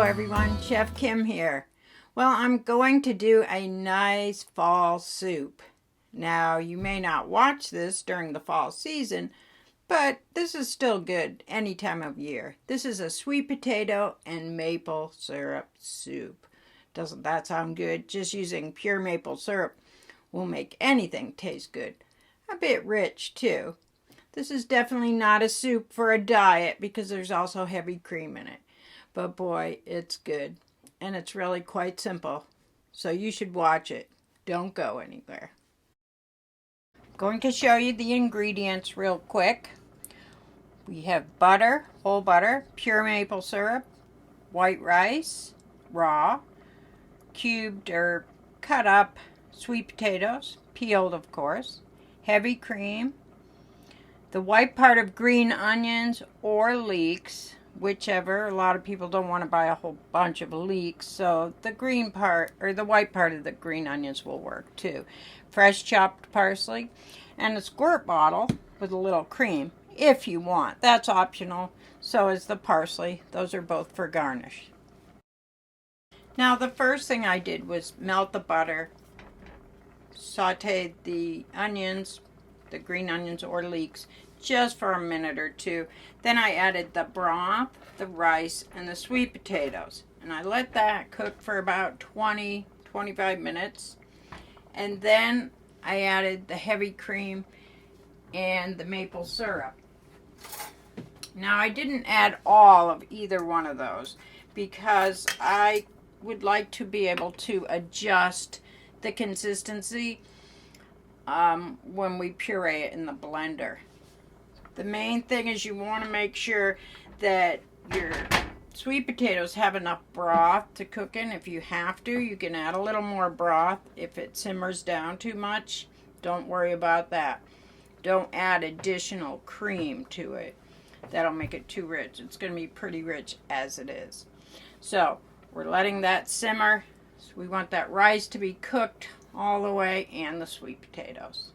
everyone, Chef Kim here. Well, I'm going to do a nice fall soup. Now, you may not watch this during the fall season, but this is still good any time of year. This is a sweet potato and maple syrup soup. Doesn't that sound good? Just using pure maple syrup will make anything taste good. A bit rich too. This is definitely not a soup for a diet because there's also heavy cream in it. But boy, it's good. And it's really quite simple. So you should watch it. Don't go anywhere. I'm going to show you the ingredients real quick. We have butter, whole butter, pure maple syrup, white rice, raw, cubed or cut up sweet potatoes, peeled of course, heavy cream, the white part of green onions or leeks, whichever. A lot of people don't want to buy a whole bunch of leeks, so the green part or the white part of the green onions will work too. Fresh chopped parsley and a squirt bottle with a little cream if you want. That's optional. So is the parsley. Those are both for garnish. Now the first thing I did was melt the butter, sauteed the onions, the green onions or leeks, just for a minute or two. Then I added the broth, the rice, and the sweet potatoes. And I let that cook for about 20-25 minutes. And then I added the heavy cream and the maple syrup. Now I didn't add all of either one of those because I would like to be able to adjust the consistency when we puree it in the blender. The main thing is you want to make sure that your sweet potatoes have enough broth to cook in. If you have to, you can add a little more broth. If it simmers down too much, don't worry about that. Don't add additional cream to it. That'll make it too rich. It's going to be pretty rich as it is. So we're letting that simmer. So we want that rice to be cooked all the way and the sweet potatoes.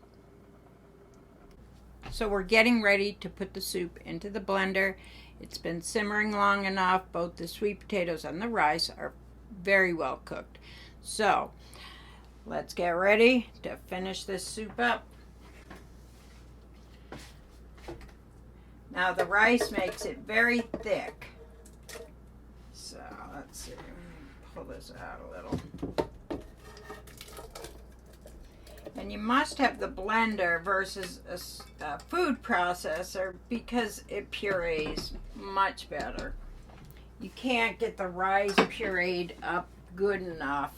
So we're getting ready to put the soup into the blender. It's been simmering long enough. Both the sweet potatoes and the rice are very well cooked. So let's get ready to finish this soup up. Now the rice makes it very thick. So let's see, pull this out a little. And you must have the blender versus a food processor because it purees much better. You can't get the rice pureed up good enough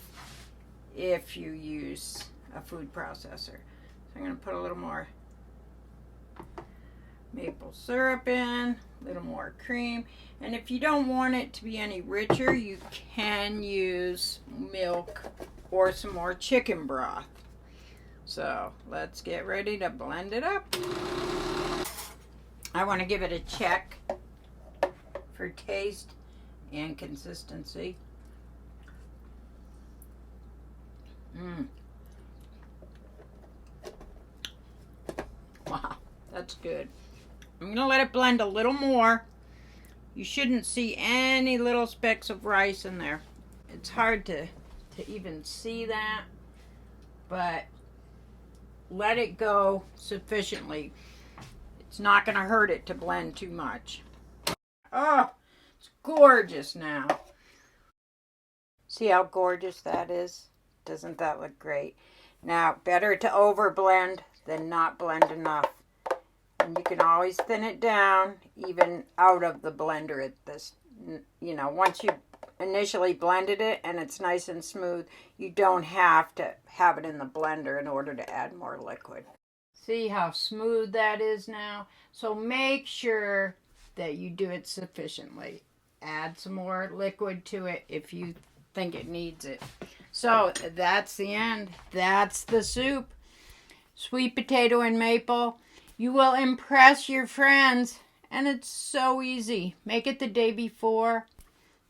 if you use a food processor. So I'm going to put a little more maple syrup in, a little more cream. And if you don't want it to be any richer, you can use milk or some more chicken broth. So let's get ready to blend it up. I want to give it a check for taste and consistency. Wow, that's good. I'm going to let it blend a little more. You shouldn't see any little specks of rice in there. It's hard to even see that, but let it go sufficiently. It's not going to hurt it to blend too much. Oh, it's gorgeous now. See how gorgeous that is? Doesn't that look great? Now, better to overblend than not blend enough. And you can always thin it down, even out of the blender at this. You know, once you initially blended it and it's nice and smooth, you don't have to have it in the blender in order to add more liquid. See how smooth that is now? So make sure that you do it sufficiently. Add some more liquid to it if you think it needs it. So that's the end. That's the soup. Sweet potato and maple. You will impress your friends, and it's so easy. Make it the day before.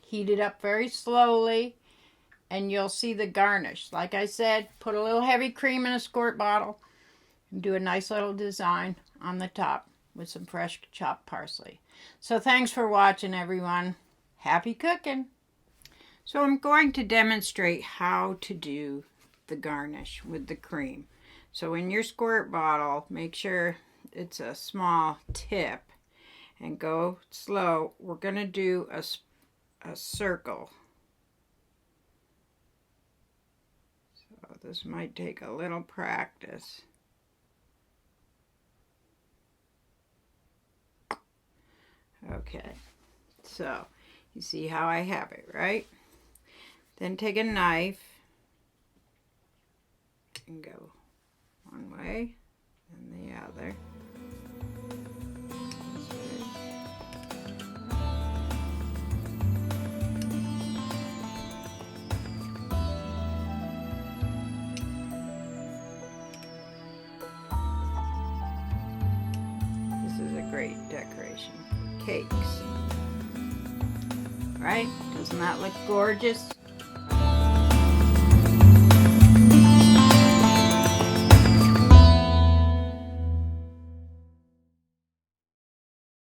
Heat it up very slowly, and you'll see the garnish. Like I said, put a little heavy cream in a squirt bottle and do a nice little design on the top with some fresh chopped parsley. So thanks for watching, everyone. Happy cooking. So I'm going to demonstrate how to do the garnish with the cream. So in your squirt bottle, make sure it's a small tip and go slow. We're going to do a circle. So this might take a little practice. Okay, so you see how I have it, right? Then take a knife and go one way and the other. This is a great decoration. Cakes. Right? Doesn't that look gorgeous?